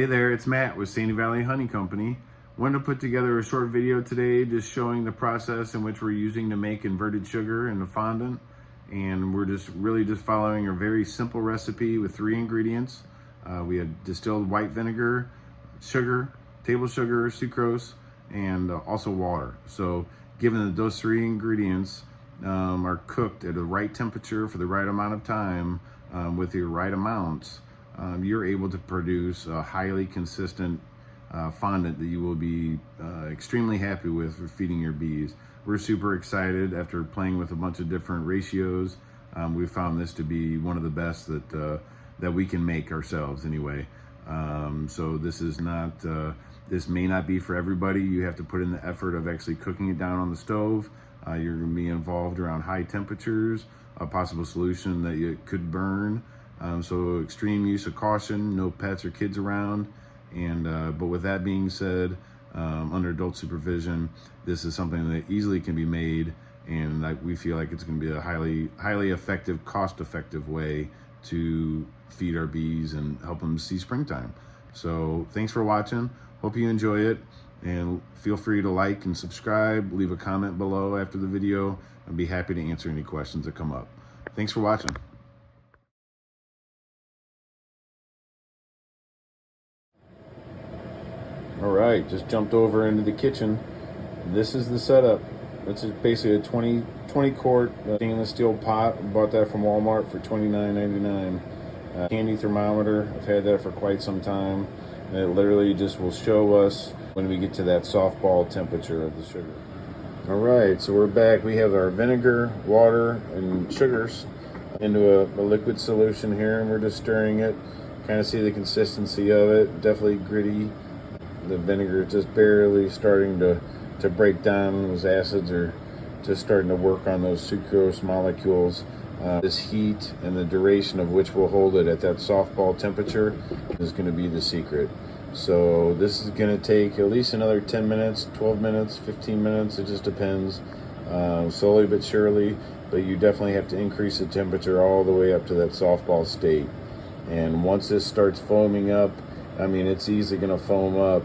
Hey there, it's Matt with Sandy Valley Honey Company. Wanted to put together a short video today just showing the process in which we're using to make inverted sugar in the fondant. And we're just following a very simple recipe with 3 ingredients. We had distilled white vinegar, sugar, table sugar, sucrose, and also water. So given that those 3 ingredients are cooked at the right temperature for the right amount of time with the right amounts, you're able to produce a highly consistent fondant that you will be extremely happy with for feeding your bees. We're super excited after playing with a bunch of different ratios. We found this to be one of the best that we can make ourselves anyway. So this may not be for everybody. You have to put in the effort of actually cooking it down on the stove. You're going to be involved around high temperatures, a possible solution that you could burn. So extreme use of caution, no pets or kids around. And but with that being said, under adult supervision, this is something that easily can be made, and we feel like it's going to be a highly effective, cost-effective way to feed our bees and help them see springtime. So thanks for watching. Hope you enjoy it, and feel free to like and subscribe. Leave a comment below after the video. I'd be happy to answer any questions that come up. Thanks for watching. All right, just jumped over into the kitchen. This is the setup. This is basically a 20 quart stainless steel pot. Bought that from Walmart for $29.99. Candy thermometer. I've had that for quite some time. And it literally just will show us when we get to that softball temperature of the sugar. All right, so we're back. We have our vinegar, water, and sugars into a liquid solution here, and we're just stirring it. Kind of see the consistency of it. Definitely gritty. The vinegar is just barely starting to break down. Those acids are just starting to work on those sucrose molecules. This heat and the duration of which we'll hold it at that softball temperature is going to be the secret. So this is going to take at least another 10 minutes, 12 minutes, 15 minutes. It just depends, slowly but surely. But you definitely have to increase the temperature all the way up to that softball state. And once this starts foaming up, I mean, it's easily going to foam up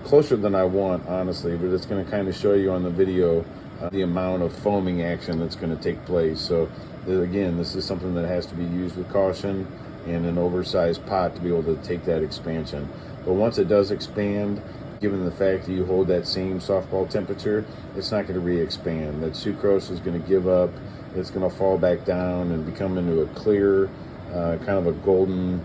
closer than I want, honestly, but it's going to kind of show you on the video the amount of foaming action that's going to take place. So again, this is something that has to be used with caution and an oversized pot to be able to take that expansion. But once it does expand, given the fact that you hold that same softball temperature, it's not going to re-expand. That sucrose is going to give up. It's going to fall back down and become into a clear, kind of a golden,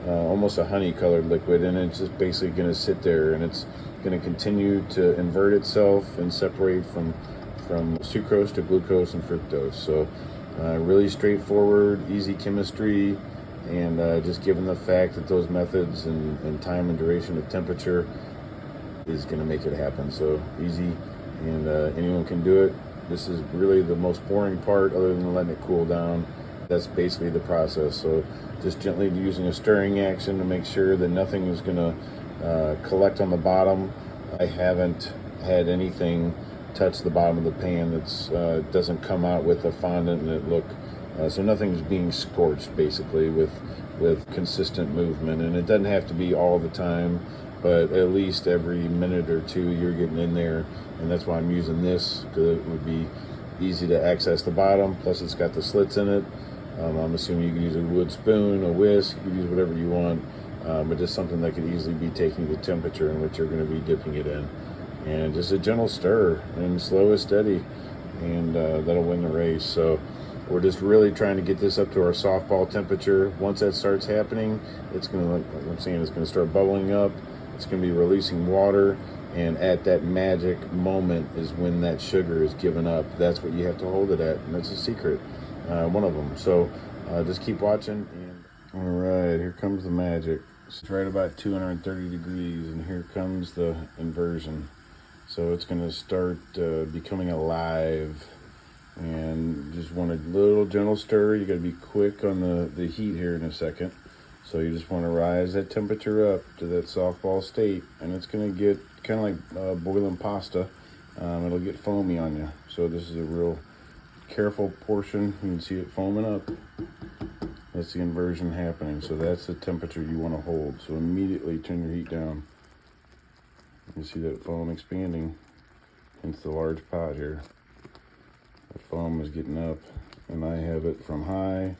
almost a honey colored liquid, and it's just basically going to sit there, and it's going to continue to invert itself and separate from sucrose to glucose and fructose. So really straightforward, easy chemistry, and just given the fact that those methods and time and duration of temperature is going to make it happen. So easy, and anyone can do it. This is really the most boring part, other than letting it cool down. That's basically the process. So just gently using a stirring action to make sure that nothing is going to collect on the bottom. I haven't had anything touch the bottom of the pan that's doesn't come out with a fondant and it look so nothing's being scorched, basically, with consistent movement. And it doesn't have to be all the time, but at least every minute or two you're getting in there. And that's why I'm using this, because it would be easy to access the bottom, plus it's got the slits in it. I'm assuming you can use a wood spoon, a whisk, you can use whatever you want, but just something that could easily be taking the temperature in which you're going to be dipping it in. And just a gentle stir, and slow and steady, and that'll win the race. So we're just really trying to get this up to our softball temperature. Once that starts happening, it's going to, like I'm saying, it's going to start bubbling up. It's going to be releasing water, and at that magic moment is when that sugar is given up. That's what you have to hold it at, and that's a secret. One of them. So just keep watching. And all right, here comes the magic. It's right about 230 degrees, and here comes the inversion. So it's going to start becoming alive, and just want a little gentle stir. You got to be quick on the heat here in a second. So you just want to rise that temperature up to that softball state, and it's going to get kind of like boiling pasta. It'll get foamy on you. So this is a real careful portion. You can see it foaming up. That's the inversion happening. So that's the temperature you want to hold. So immediately turn your heat down. You see that foam expanding into the large pot here. The foam is getting up, and I have it from high.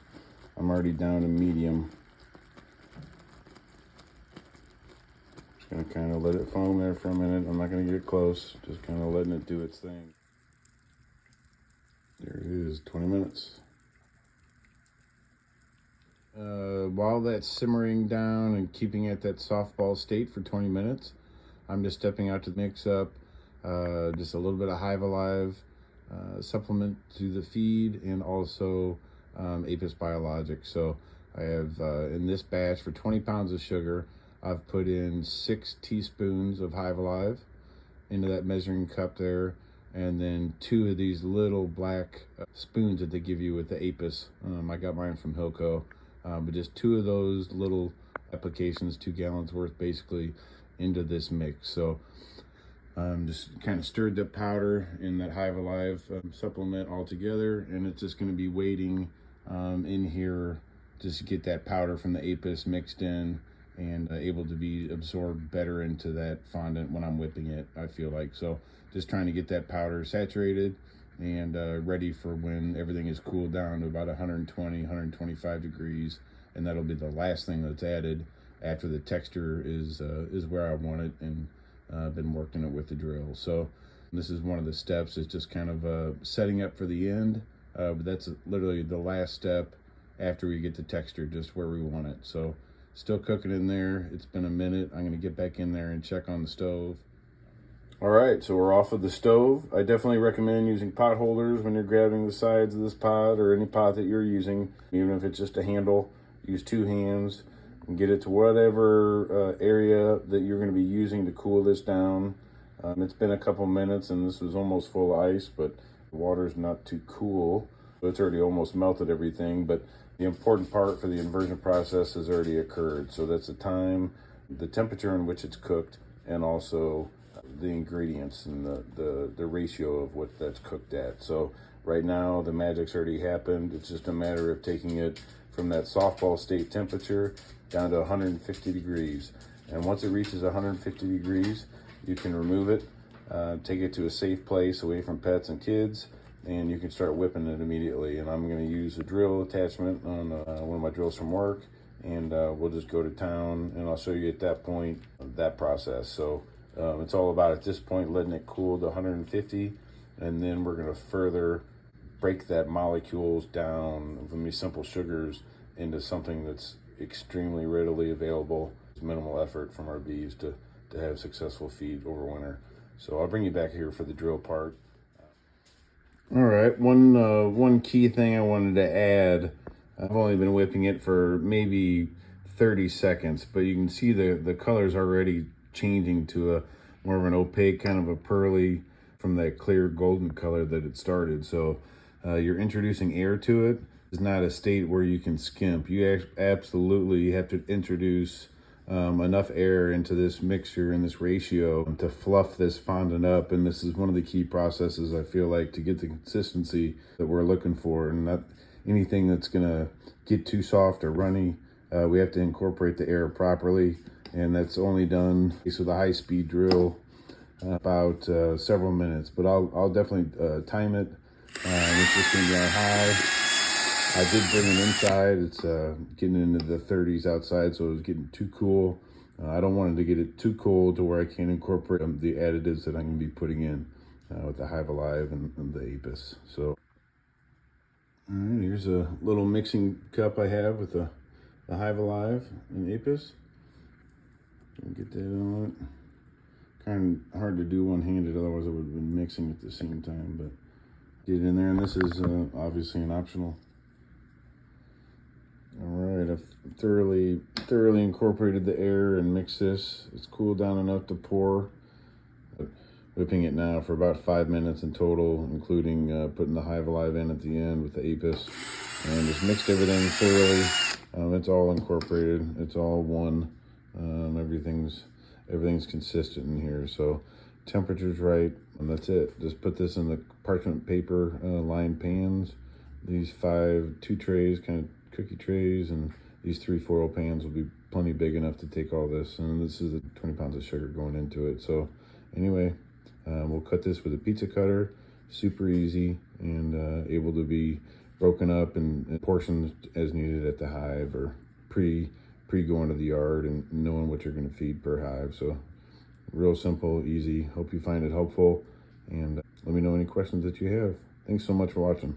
I'm already down to medium. Just gonna kind of let it foam there for a minute. I'm not gonna get close, just kind of letting it do its thing. There it is, 20 minutes. While that's simmering down and keeping at that softball state for 20 minutes, I'm just stepping out to mix up just a little bit of Hive Alive supplement to the feed, and also Apis Biologic. So I have in this batch for 20 pounds of sugar, I've put in 6 teaspoons of Hive Alive into that measuring cup there, and then 2 of these little black spoons that they give you with the Apis. I got mine from Hilco, but just 2 of those little applications, 2 gallons worth basically, into this mix. So just kind of stirred the powder in that Hive Alive supplement all together, and it's just going to be waiting in here just to get that powder from the Apis mixed in and able to be absorbed better into that fondant when I'm whipping it, I feel like. So just trying to get that powder saturated and ready for when everything is cooled down to about 120, 125 degrees, and that'll be the last thing that's added after the texture is where I want it, and been working it with the drill. So this is one of the steps. It's just kind of setting up for the end, but that's literally the last step after we get the texture just where we want it. So still cooking in there. It's been a minute. I'm gonna get back in there and check on the stove. All right, so we're off of the stove. I definitely recommend using pot holders when you're grabbing the sides of this pot, or any pot that you're using. Even if it's just a handle, use 2 hands and get it to whatever area that you're going to be using to cool this down. It's been a couple minutes, and this was almost full of ice, but the water's not too cool. So it's already almost melted everything, but the important part for the inversion process has already occurred. So that's the time, the temperature in which it's cooked, and also the ingredients and the ratio of what that's cooked at. So right now the magic's already happened. It's just a matter of taking it from that softball state temperature down to 150 degrees. And once it reaches 150 degrees, you can remove it, take it to a safe place away from pets and kids, and you can start whipping it immediately. And I'm gonna use a drill attachment on one of my drills from work, and we'll just go to town, and I'll show you at that point that process. So it's all about, at this point, letting it cool to 150, and then we're gonna further break that molecules down from these simple sugars into something that's extremely readily available. It's minimal effort from our bees to have successful feed over winter. So I'll bring you back here for the drill part. All right, one key thing I wanted to add. I've only been whipping it for maybe 30 seconds, but you can see the color's already changing to a more of an opaque, kind of a pearly, from that clear golden color that it started. So you're introducing air to it. It's not a state where you can skimp. You absolutely have to introduce enough air into this mixture and this ratio to fluff this fondant up. And this is one of the key processes, I feel like, to get the consistency that we're looking for, and not anything that's gonna get too soft or runny. We have to incorporate the air properly, and that's only done with a high-speed drill, about several minutes. But I'll definitely time it. It's just gonna be on high. I did bring it inside. It's getting into the 30s outside, so it was getting too cool. I don't want it to get it too cold to where I can't incorporate the additives that I'm gonna be putting in with the Hive Alive and the Apis. So, all right, here's a little mixing cup I have with the Hive Alive and Apis. Get that on it. Kind of hard to do one-handed, otherwise I would have been mixing at the same time, but get it in there. And this is obviously an optional. All right, I've thoroughly incorporated the air and mixed this. It's cooled down enough to pour. Whipping it now for about 5 minutes in total, including putting the Hive Alive in at the end with the Apis, and just mixed everything thoroughly. It's all incorporated. It's all one. Everything's consistent in here. So temperature's right, and that's it. Just put this in the parchment paper lined pans. These 2 trays kind of cookie trays, and these 3 foil pans will be plenty big enough to take all this. And this is the 20 pounds of sugar going into it. So anyway, we'll cut this with a pizza cutter, super easy, and able to be broken up and portions as needed at the hive, or pre going to the yard and knowing what you're going to feed per hive. So real simple, easy. Hope you find it helpful, and let me know any questions that you have. Thanks so much for watching.